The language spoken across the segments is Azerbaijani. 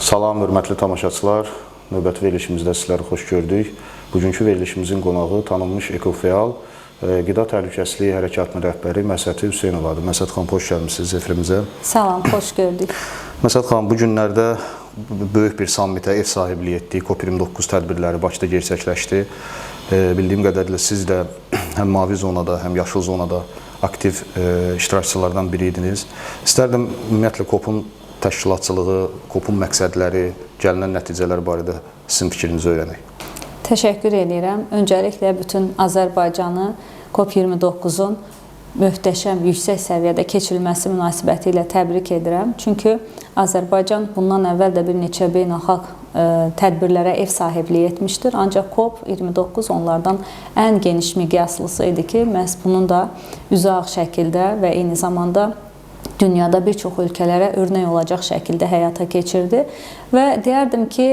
Salam, hörmətli tamaşaçılar. Növbəti verilişimizdə sizləri xoş gördük. Bugünkü verilişimizin qonağı tanınmış Ekofeal Qida Təhlükəsizliyi Hərəkatının rəhbəri Məsəti Hüseynovadır. Məsət xanım, xoş gəlmişsiniz efrimizə. Salam, xoş gördük. Məsət xanım, bu günlərdə böyük bir sammitə ev sahibliyi etdik. COP29 tədbirləri Bakıda gerçəkləşdi. Bildiyim qədərilə siz də həm mavi zonada, həm yaşıl zonada aktiv iştirakçılardan biri idiniz. İstərdim ümumiyyətlə COP-un təşkilatçılığı, COP-un məqsədləri, gəlinən nəticələr barədə sizin fikrinizi öyrənək. Təşəkkür edirəm. Öncəliklə bütün Azərbaycanı COP29-un möhtəşəm, yüksək səviyyədə keçirilməsi münasibəti ilə təbrik edirəm. Çünki Azərbaycan bundan əvvəl də bir neçə beynəlxalq tədbirlərə ev sahibliyi etmişdir. Ancaq COP29 onlardan ən geniş miqyaslısı idi ki, məhz bunun da üzü ağ şəkildə və eyni zamanda dünyada bir çox ölkələrə örnək olacaq şəkildə həyata keçirdi və deyərdim ki,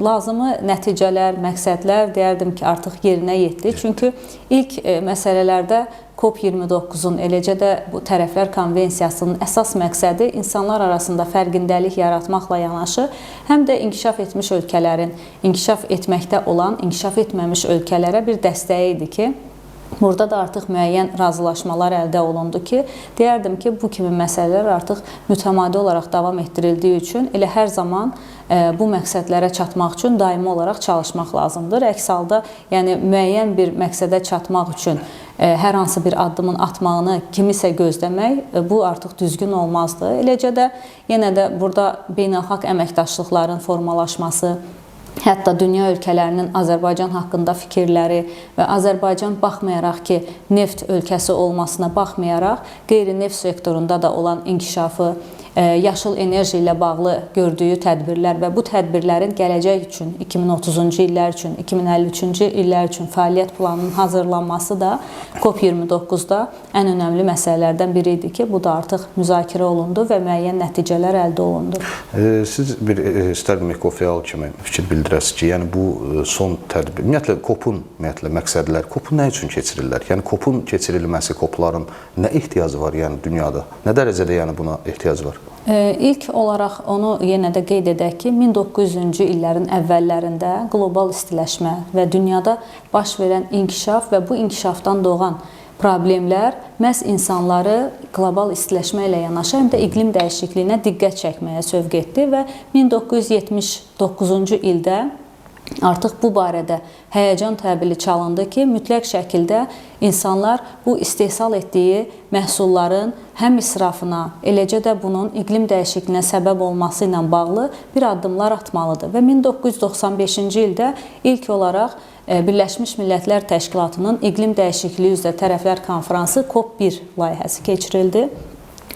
lazımı nəticələr, məqsədlər deyərdim ki, artıq yerinə yetdi. Çünki ilk məsələlərdə COP29-un, eləcə də bu tərəflər konvensiyasının əsas məqsədi insanlar arasında fərqindəlik yaratmaqla yanaşı, həm də inkişaf etmiş ölkələrin inkişaf etməkdə olan, inkişaf etməmiş ölkələrə bir dəstəyi idi ki, burada da artıq müəyyən razılaşmalar əldə olundu ki, deyərdim ki, bu kimi məsələlər artıq mütəmadi olaraq davam etdirildiyi üçün elə hər zaman bu məqsədlərə çatmaq üçün daimi olaraq çalışmaq lazımdır. Əks halda, yəni müəyyən bir məqsədə çatmaq üçün hər hansı bir addımın atmağını kimisə gözləmək, bu artıq düzgün olmazdı. Eləcə də yenə də burada beynəlxalq əməkdaşlıqların formalaşması, hətta dünya ölkələrinin Azərbaycan haqqında fikirləri və Azərbaycan baxmayaraq ki, neft ölkəsi olmasına baxmayaraq, qeyri-neft sektorunda da olan inkişafı, yaşıl enerji ilə bağlı gördüyü tədbirlər və bu tədbirlərin gələcək üçün, 2030-cu illər üçün, 2053-cü illər üçün fəaliyyət planının hazırlanması da COP29-da ən önəmli məsələlərdən biri idi ki, bu da artıq müzakirə olundu və müəyyən nəticələr əldə olundu. Siz bir istərdim Ekofeal kimi fikir bildirəsiniz ki, yəni bu son tədbir, ümumiyyətlə COP-un məqsədlər, COP-u nə üçün keçirirlər? Yəni COP-un keçirilməsi, COP-ların nə ehtiyacı var yəni dünyada? Nə dərəcədə yəni buna ehtiyac var? İlk olaraq onu yenə də qeyd edək ki, 1900-cü illərin əvvəllərində qlobal istiləşmə və dünyada baş verən inkişaf və bu inkişafdan doğan problemlər məhz insanları qlobal istiləşmə ilə yanaşı, həm də iqlim dəyişikliyinə diqqət çəkməyə sövq etdi və 1979-cu ildə artıq bu barədə həyəcan təbili çalındı ki, mütləq şəkildə insanlar bu istehsal etdiyi məhsulların həm israfına, eləcə də bunun iqlim dəyişikliyinə səbəb olması ilə bağlı bir addımlar atmalıdır. Və 1995-ci ildə ilk olaraq Birləşmiş Millətlər Təşkilatının iqlim dəyişikliyi üzrə tərəflər konfransı COP1 layihəsi keçirildi.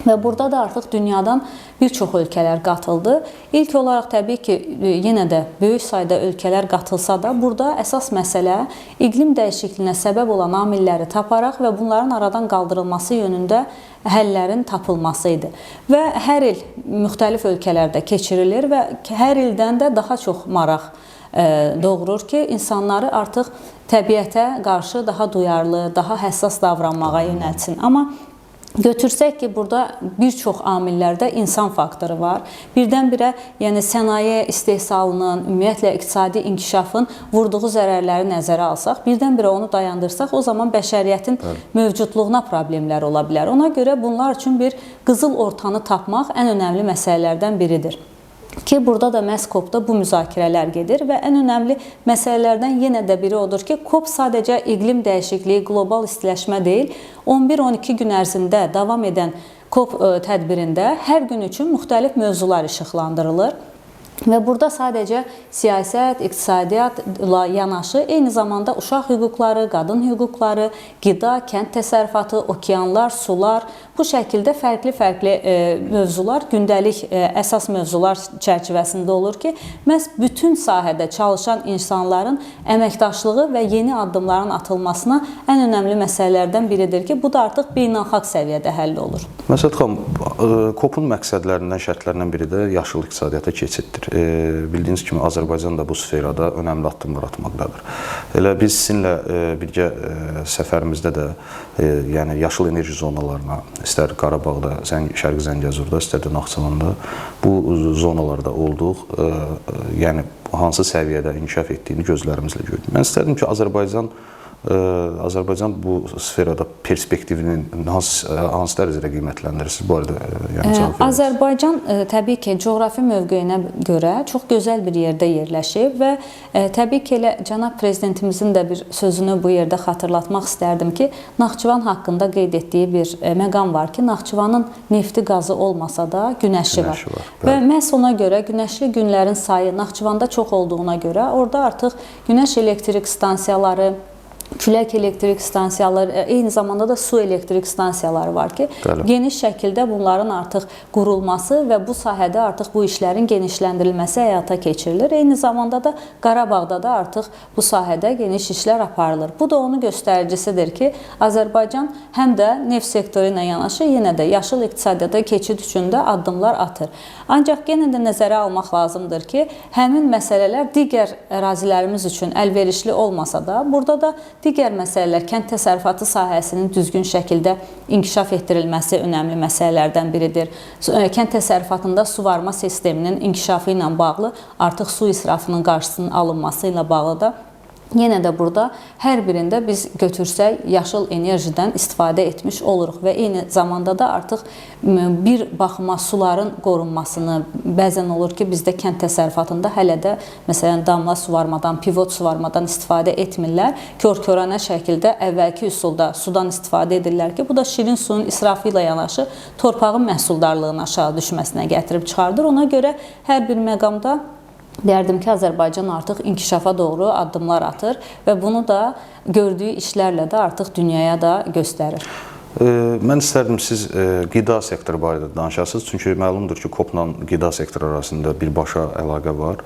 Və burada da artıq dünyadan bir çox ölkələr qatıldı. İlk olaraq təbii ki, yenə də böyük sayda ölkələr qatılsa da, burada əsas məsələ iqlim dəyişikliyinə səbəb olan amilləri taparaq və bunların aradan qaldırılması yönündə həllərin tapılması idi. Və hər il müxtəlif ölkələrdə keçirilir və hər ildən də daha çox maraq doğurur ki, insanları artıq təbiətə qarşı daha duyarlı, daha həssas davranmağa yönəltsin. Amma götürsək ki, burada bir çox amillərdə insan faktoru var. Birdən-birə yəni sənaye istehsalının, ümumiyyətlə iqtisadi inkişafın vurduğu zərərləri nəzərə alsaq, birdən-birə onu dayandırsaq, o zaman bəşəriyyətin mövcudluğuna problemlər ola bilər. Ona görə bunlar üçün bir qızıl ortanı tapmaq ən önəmli məsələlərdən biridir. Ki, burada da məhz COP-da bu müzakirələr gedir və ən önəmli məsələlərdən yenə də biri odur ki, COP sadəcə iqlim dəyişikliyi, qlobal istiləşmə deyil, 11-12 gün ərzində davam edən COP tədbirində hər gün üçün müxtəlif mövzular işıqlandırılır. Və burada sadəcə siyasət, iqtisadiyyatla yanaşı, eyni zamanda uşaq hüquqları, qadın hüquqları, qida, kənd təsərrüfatı, okeanlar, sular, bu şəkildə fərqli-fərqli mövzular, gündəlik əsas mövzular çərçivəsində olur ki, məhz bütün sahədə çalışan insanların əməkdaşlığı və yeni addımların atılmasına ən önəmli məsələlərdən biridir ki, bu da artıq beynəlxalq səviyyədə həll olur. Məsələn, COP-un məqsədlərindən, şərtlərindən biri də yaşıl iqtisadiyyata keçiddir. bildiyiniz kimi Azərbaycan da bu sferada önəmli addımlar atmaqdadır. Elə biz sizinlə birgə səfərimizdə də yəni yaşıl enerji zonalarına, istər Qarabağda, Şərqi Zəngəzurda, istər də Naxçıvanda bu zonalarda olduq. Yəni hansı səviyyədə inkişaf etdiyini gözlərimizlə gördük. Mən istərdim ki, Azərbaycan bu sferada perspektivinin hansı dərəcədə qiymətləndirirsiniz? Bu arada yəni cavab verin. Azərbaycan təbii ki, coğrafi mövqeyinə görə çox gözəl bir yerdə yerləşib və təbii ki, elə cənab prezidentimizin də bir sözünü bu yerdə xatırlatmaq istərdim ki, Naxçıvan haqqında qeyd etdiyi bir məqam var ki, Naxçıvanın nefti, qazı olmasa da günəşi var. Və məhz ona görə günəşli günlərin sayı Naxçıvanda çox olduğuna görə orada artıq günəş elektrik stansiyaları, külək elektrik stansiyaları, eyni zamanda da su elektrik stansiyaları var ki, geniş şəkildə bunların artıq qurulması və bu sahədə artıq bu işlərin genişləndirilməsi həyata keçirilir. Eyni zamanda da Qarabağda da artıq bu sahədə geniş işlər aparılır. Bu da onun göstəricisidir ki, Azərbaycan həm də neft sektoru ilə yanaşı yenə də yaşıl iqtisadiyyata keçid üçün də addımlar atır. Ancaq yenə də nəzərə almaq lazımdır ki, həmin məsələlər digər ərazilərimiz üçün əlverişli olmasa da, burada da digər məsələlər, kənd təsərrüfatı sahəsinin düzgün şəkildə inkişaf etdirilməsi önəmli məsələlərdən biridir. Kənd təsərrüfatında suvarma sisteminin inkişafı ilə bağlı, artıq su israfının qarşısının alınması ilə bağlı da yenə də burada hər birində biz götürsək yaşıl enerjidən istifadə etmiş oluruq və eyni zamanda da artıq bir baxıma suların qorunmasını, bəzən olur ki, bizdə kənd təsərrüfatında hələ də məsələn damla suvarmadan, pivot suvarmadan istifadə etmirlər. Kör-körənə şəkildə əvvəlki üsulda sudan istifadə edirlər ki, bu da şirin suyun israfı ilə yanaşı torpağın məhsuldarlığının aşağı düşməsinə gətirib çıxardır. Ona görə hər bir məqamda deyərdim ki, Azərbaycan artıq inkişafa doğru addımlar atır və bunu da gördüyü işlərlə də artıq dünyaya da göstərir. Mən istərdim siz qida sektoru barədə danışasınız. Çünki məlumdur ki, COP-la qida sektoru arasında birbaşa əlaqə var.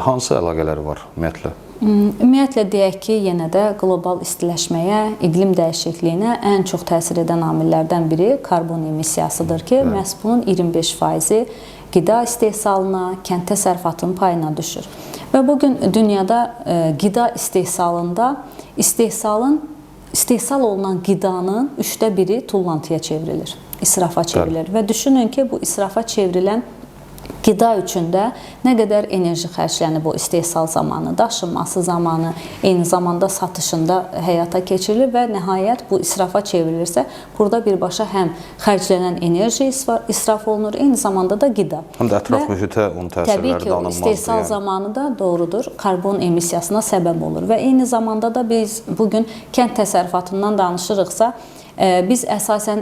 Hansı əlaqələri var ümumiyyətlə? Ümumiyyətlə deyək ki, yenə də qlobal istiləşməyə, iqlim dəyişikliyinə ən çox təsir edən amillərdən biri karbon emissiyasıdır ki, məhz bunun 25%-i qida istehsalına, kənd təsərrüfatının payına düşür. Və bugün dünyada qida istehsalında istehsal olunan qidanın 1/3 tullantıya çevrilir, israfa çevrilir. Və düşünün ki, bu israfa çevrilən qida üçün də nə qədər enerji xərclənib o istehsal zamanı, daşınması zamanı, eyni zamanda satışında həyata keçirilir və nəhayət bu israfa çevrilirsə, burada birbaşa həm xərclənən enerji israf olunur, eyni zamanda da qida. Həm də ətraf mühitə onun təsirləri də alınmazdır. İstehsal zamanı da doğrudur, karbon emissiyasına səbəb olur və eyni zamanda da biz bugün kənd təsərrüfatından danışırıqsa, biz əsasən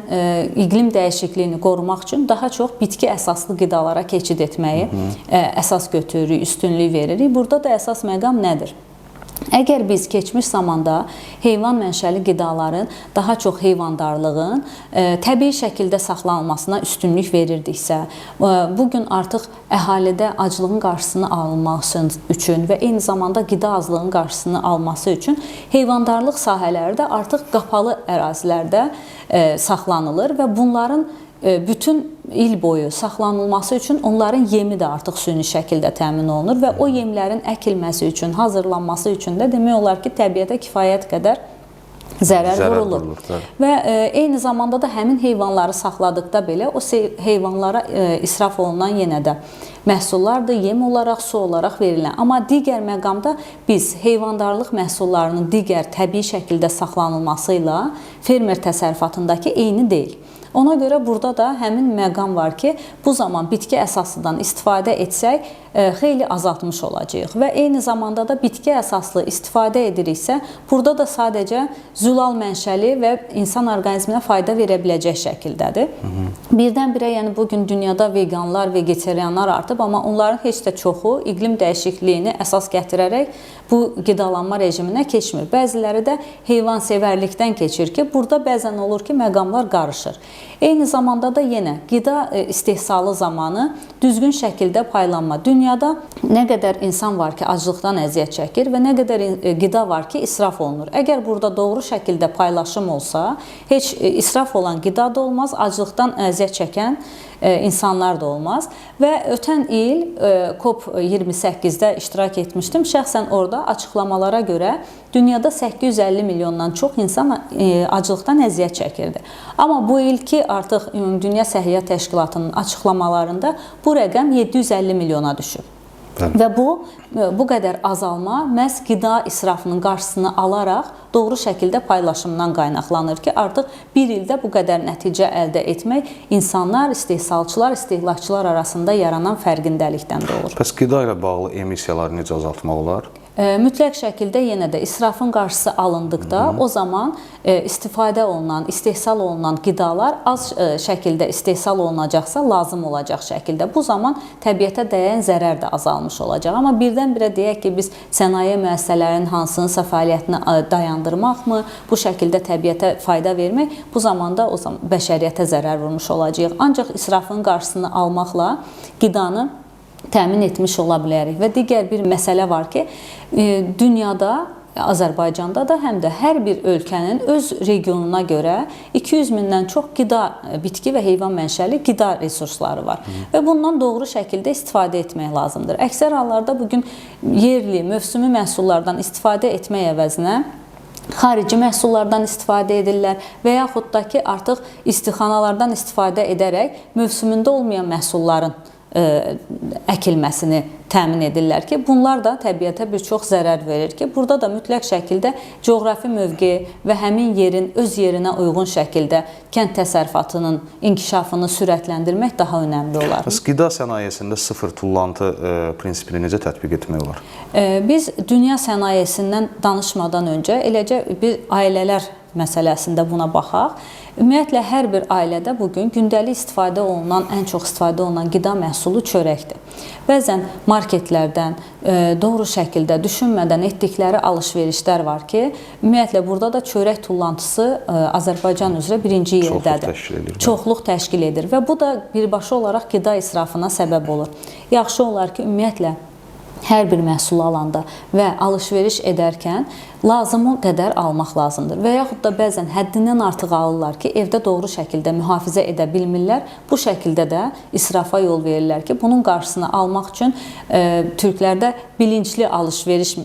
iqlim dəyişikliyini qorumaq üçün daha çox bitki əsaslı qidalara keçid etməyi əsas götürürük, üstünlük veririk. Burada da əsas məqam nədir? Əgər biz keçmiş zamanda heyvan mənşəli qidaların, daha çox heyvandarlığın təbii şəkildə saxlanılmasına üstünlük verirdiksə, bugün artıq əhalidə aclığın qarşısını alınması üçün və eyni zamanda qida azlığının qarşısını alması üçün heyvandarlıq sahələri də artıq qapalı ərazilərdə saxlanılır və bunların bütün il boyu saxlanılması üçün onların yemi də artıq süni şəkildə təmin olunur və o yemlərin əkilməsi üçün, hazırlanması üçün də demək olar ki, təbiətə kifayət qədər zərər vurulur. Və eyni zamanda da həmin heyvanları saxladıqda belə o heyvanlara israf olunan yenə də məhsullardır, yem olaraq, su olaraq verilən. Amma digər məqamda biz heyvandarlıq məhsullarının digər təbii şəkildə saxlanılması ilə fermer təsərrüfatındakı eyni deyil. Ona görə burada da həmin məqam var ki, bu zaman bitki əsasından istifadə etsək, xeyli azaltmış olacağıq və eyni zamanda da bitki əsaslı istifadə ediriksə, burada da sadəcə zülal mənşəli və insan orqanizminə fayda verə biləcək şəkildədir. Birdən-birə, yəni bugün dünyada veganlar, vegetarianlar artıb, amma onların heç də çoxu iqlim dəyişikliyini əsas gətirərək bu qidalanma rejiminə keçmir. Bəziləri də heyvansevərlikdən keçir ki, burada bəzən olur ki, məqamlar qarışır. Eyni zamanda da yenə qida istehsalı zamanı düzgün şəkildə paylanma. Dünyada nə qədər insan var ki, aclıqdan əziyyət çəkir və nə qədər qida var ki, israf olunur. Əgər burada doğru şəkildə paylaşım olsa, heç israf olan qida da olmaz, aclıqdan əziyyət çəkən insanlar da olmaz. Və ötən il COP28-də iştirak etmişdim. Şəxsən orada açıqlamalara görə dünyada 850 milyondan çox insan acılıqdan əziyyət çəkirdi. Amma bu ilki artıq Dünya Səhiyyə Təşkilatının açıqlamalarında bu rəqəm 750 milyona düşüb. Və bu qədər azalma məhz qida israfının qarşısını alaraq doğru şəkildə paylaşımdan qaynaqlanır ki, artıq bir ildə bu qədər nəticə əldə etmək insanlar, istehsalçılar, istehlakçılar arasında yaranan fərqindəlikdən doğur. Bəs qida ilə bağlı emissiyaları necə azaltmaq olar? Mütləq şəkildə yenə də israfın qarşısı alındıqda o zaman istifadə olunan, istehsal olunan qidalar az şəkildə istehsal olunacaqsa lazım olacaq şəkildə. Bu zaman təbiətə dəyən zərər də azalmış olacaq. Amma birdən-birə deyək ki, biz sənaye müəssisələrinin hansınınsa fəaliyyətini dayandırmaqmı, bu şəkildə təbiətə fayda vermək, bu zamanda o zaman bəşəriyyətə zərər vurmuş olacağıq. Ancaq israfın qarşısını almaqla qidanı təmin etmiş ola bilərik. Və digər bir məsələ var ki, dünyada, Azərbaycanda da həm də hər bir ölkənin öz regionuna görə 200 mindən çox qida, bitki və heyvan mənşəli qida resursları var. Və bundan doğru şəkildə istifadə etmək lazımdır. Əksər hallarda bugün yerli, mövsümi məhsullardan istifadə etmək əvəzinə xarici məhsullardan istifadə edirlər və yaxud da ki, artıq istixanalardan istifadə edərək mövsümündə olmayan məhsulların əkilməsini təmin edirlər ki, bunlar da təbiətə bir çox zərər verir ki, burada da mütləq şəkildə coğrafi mövqe və həmin yerin öz yerinə uyğun şəkildə kənd təsərrüfatının inkişafını sürətləndirmək daha önəmli olar. Qida sənayesində sıfır tullantı prinsipini necə tətbiq etmək olar? Biz dünya sənayesindən danışmadan öncə eləcə bir ailələr məsələsində buna baxaq. Ümumiyyətlə, hər bir ailədə bugün gündəlik istifadə olunan, ən çox istifadə olunan qida məhsulu çörəkdir. Bəzən marketlərdən doğru şəkildə düşünmədən etdikləri alış-verişlər var ki, ümumiyyətlə, burada da çörək tullantısı Azərbaycan üzrə birinci yerdədir. Çoxluq təşkil edir və bu da birbaşa olaraq qida israfına səbəb olur. Yaxşı olar ki, ümumiyyətlə, hər bir məhsul alanda və alış-veriş edərkən lazımı qədər almaq lazımdır. Və yaxud da bəzən həddindən artıq alırlar ki, evdə doğru şəkildə mühafizə edə bilmirlər. Bu şəkildə də israfa yol verirlər ki, bunun qarşısını almaq üçün türklərdə bilinçli alış-veriş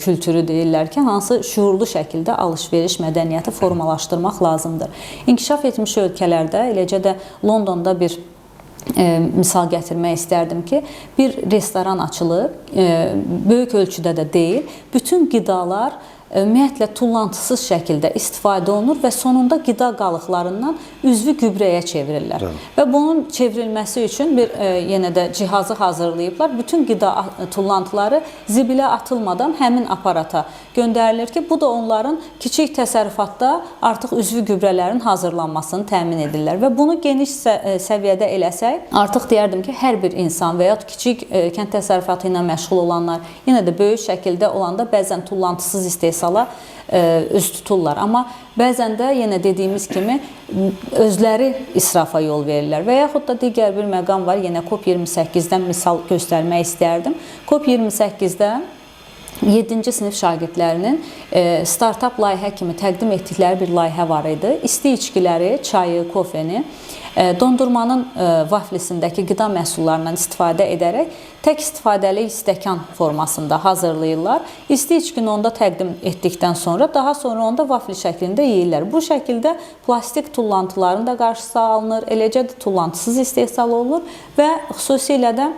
kültürü deyirlər ki, hansı şuurlu şəkildə alış-veriş mədəniyyəti formalaşdırmaq lazımdır. İnkişaf etmiş ölkələrdə, eləcə də Londonda bir misal gətirmək istərdim ki, bir restoran açılıb, böyük ölçüdə də deyil, bütün qidalar ümumiyyətlə tullantısız şəkildə istifadə olunur və sonunda qida qalıqlarından üzvü gübrəyə çevirirlər. Və bunun çevrilməsi üçün bir yenə də cihazı hazırlayıblar. Bütün qida tullantıları zibilə atılmadan həmin aparata göndərilir ki, bu da onların kiçik təsərrüfatda artıq üzvü gübrələrin hazırlanmasını təmin edirlər. Və bunu geniş səviyyədə eləsək, artıq deyərdim ki, hər bir insan və ya kiçik kənd təsərrüfatı ilə məşğul olanlar, yenə də böyük şəkildə olanda bəzən tullantısız istehsala üz tuturlar. Amma bəzən də yenə dediyimiz kimi özləri israfa yol verirlər. Və yaxud da digər bir məqam var, yenə COP28-dən misal göstərmək istərdim. COP28-də 7-ci sinif şagirdlərinin startup layihə kimi təqdim etdikləri bir layihə var idi. İsti içkiləri, çayı, kofeni dondurmanın vaflisindəki qida məhsullarından istifadə edərək tək istifadəli stəkan formasında hazırlayırlar. İsti içkini onda təqdim etdikdən sonra, daha sonra onda vafli şəklində yeyirlər. Bu şəkildə plastik tullantıların da qarşısı alınır, eləcə də tullantısız istehsal olunur və xüsusilə də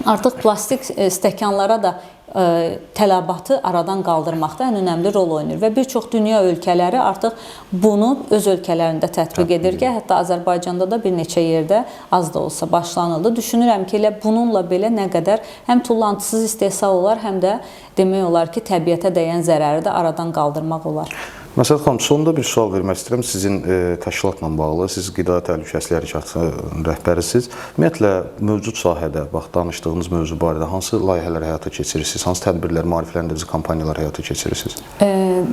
artıq plastik stəkanlara da tələbatı aradan qaldırmaqda ən önəmli rol oynayır və bir çox dünya ölkələri artıq bunu öz ölkələrində tətbiq edir ki, hətta Azərbaycanda da bir neçə yerdə az da olsa başlanıldı. Düşünürəm ki, elə bununla belə nə qədər həm tullantısız istehsal olar, həm də demək olar ki, təbiətə dəyən zərəri də aradan qaldırmaq olar. Məsələn xanım, sonunda bir sual vermək istəyirəm. Sizin təşkilatla bağlı, siz Qida Təhlükəsizliyi Hərəkatının rəhbərisiniz. Ümumiyyətlə, mövcud sahədə, bax, danışdığınız mövzu barədə hansı layihələr həyata keçirirsiniz? Hansı tədbirlər, maarifləndirici kampaniyalar həyata keçirirsiniz?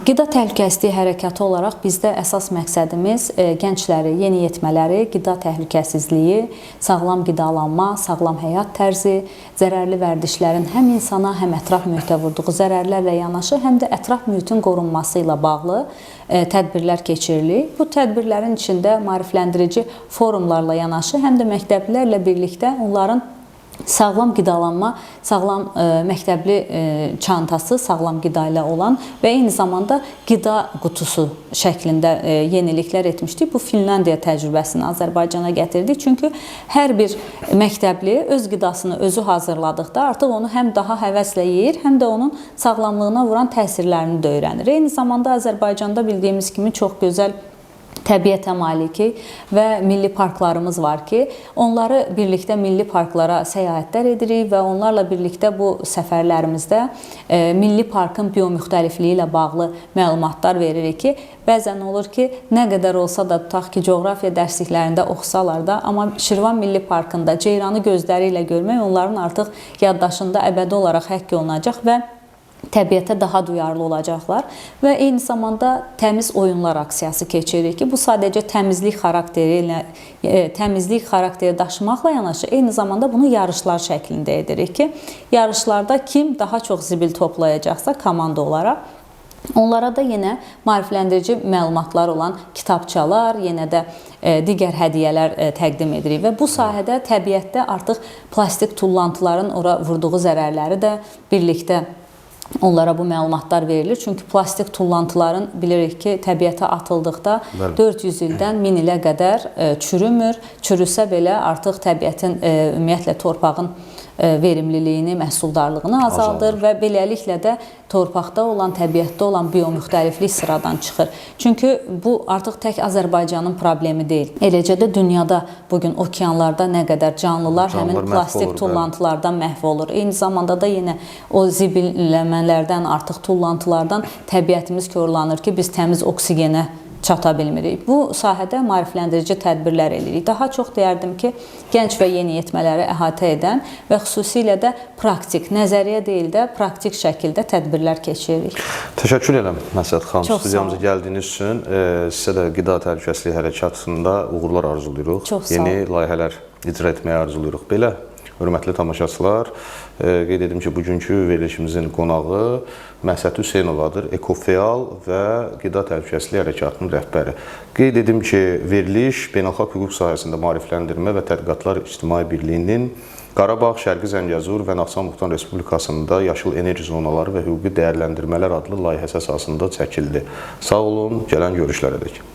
Qida Təhlükəsizliyi Hərəkatı olaraq bizdə əsas məqsədimiz gəncləri, yeniyetmələri, qida təhlükəsizliyi, sağlam qidalanma, sağlam həyat tərzi, zərərli vərdişlərin həm insana, həm ətraf mühitə vurduğu zərərlərlə yanaşı, həm də ətraf mühitin qorunması ilə bağlı tədbirlər keçiririk. Bu tədbirlərin içində maarifləndirici forumlarla yanaşı, həm də məktəblilərlə birlikdə onların sağlam qidalanma, sağlam məktəbli çantası, sağlam qida ilə olan və eyni zamanda qida qutusu şəklində yeniliklər etmişdik. Bu Finlandiya təcrübəsini Azərbaycana gətirdik. Çünki hər bir məktəbli öz qidasını özü hazırladıqda artıq onu həm daha həvəslə yeyir, həm də onun sağlamlığına vuran təsirlərini də öyrənir. Eyni zamanda Azərbaycanda bildiyimiz kimi çox gözəl təbiətə maliki və milli parklarımız var ki, onları birlikdə milli parklara səyahətlər edirik və onlarla birlikdə bu səfərlərimizdə milli parkın biomüxtəlifliyi ilə bağlı məlumatlar veririk ki, bəzən olur ki, nə qədər olsa da, tutaq ki, coğrafiya dərsliklərində oxusalar da, amma Şirvan Milli Parkında ceyranı gözləri ilə görmək onların artıq yaddaşında əbədi olaraq həkk olunacaq və təbiətə daha duyarlı olacaqlar və eyni zamanda təmiz oyunlar aksiyası keçiririk ki, bu sadəcə təmizlik xarakteri daşımaqla yanaşı, eyni zamanda bunu yarışlar şəklində edirik ki, yarışlarda kim daha çox zibil toplayacaqsa komanda olaraq, onlara da yenə maarifləndirici məlumatlar olan kitabçalar, yenə də digər hədiyyələr təqdim edirik və bu sahədə təbiətdə artıq plastik tullantıların ora vurduğu zərərləri də birlikdə onlara bu məlumatlar verilir. Çünki plastik tullantıların bilirik ki, təbiətə atıldıqda 400 ildən 1000 ilə qədər çürümür. Çürüsə belə artıq təbiətin, ümumiyyətlə torpağın verimliliyini, məhsuldarlığını azaldır və beləliklə də torpaqda olan, təbiətdə olan biomüxtəliflik sıradan çıxır. Çünki bu artıq tək Azərbaycanın problemi deyil. Eləcə də dünyada bugün okeanlarda nə qədər canlılar həmin plastik tullantılardan məhv olur. Eyni zamanda da yenə o zibilləmələrdən, artıq tullantılardan təbiətimiz korlanır ki, biz təmiz oksigenə çata bilmirik. Bu sahədə maarifləndirici tədbirlər edirik. Daha çox deyərdim ki, gənc və yeniyetmələri əhatə edən və xüsusilə də praktik, nəzəriyyə deyil də praktik şəkildə tədbirlər keçiririk. Təşəkkür edirəm Məsəd xanım, studiyamıza gəldiyiniz üçün. Sizə də qida təhlükəsizliyi hərəkatında uğurlar arzuluyuruq. Yeni layihələr icra etməyi arzuluyuruq. Belə, hörmətli tamaşaçılar, qeyd edim ki, bugünkü verilişimizin qonağı Məhsəd Hüseynovadır, Ekofeal və Qida Təhlükəsizliyi Hərəkatının rəhbəri. Qeyd edim ki, veriliş beynəlxalq hüquq sahəsində maarifləndirmə və tədqiqatlar İctimai Birliyinin Qarabağ, Şərqi Zəngəzur və Naxçıvan Muxtar Respublikasında yaşıl enerji zonaları və hüquqi dəyərləndirmələr adlı layihəsi əsasında çəkildi. Sağ olun, gələn görüşlərədək.